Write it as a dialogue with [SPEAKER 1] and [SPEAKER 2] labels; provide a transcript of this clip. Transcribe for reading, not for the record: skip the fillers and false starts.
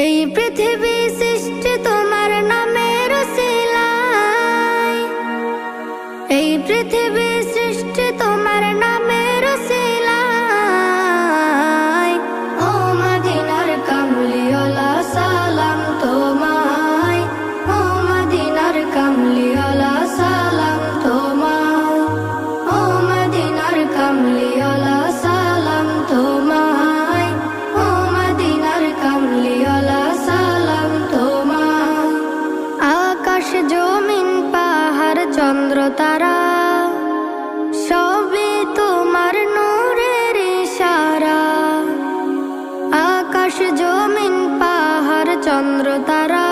[SPEAKER 1] এই পৃথিবী সৃষ্টি তোমার নামের উসিলায়, এই পৃথিবী সৃষ্টি তোমার নামের উসিলায়। ও মদিনার কামলিওয়ালা সালাম তোমায়, ও মদিনার কামলিওয়ালা সালাম তোমায়, ও মদিনার কামলিওয়ালা সালাম তোমায়, ও মদিনার কামলিওয়ালা সালাম তোমায়। আকাশ জমিন পাহাড় চন্দ্র তারা সবই তোমার নূরের ইশারা। আকাশ জমিন পাহাড় চন্দ্র তারা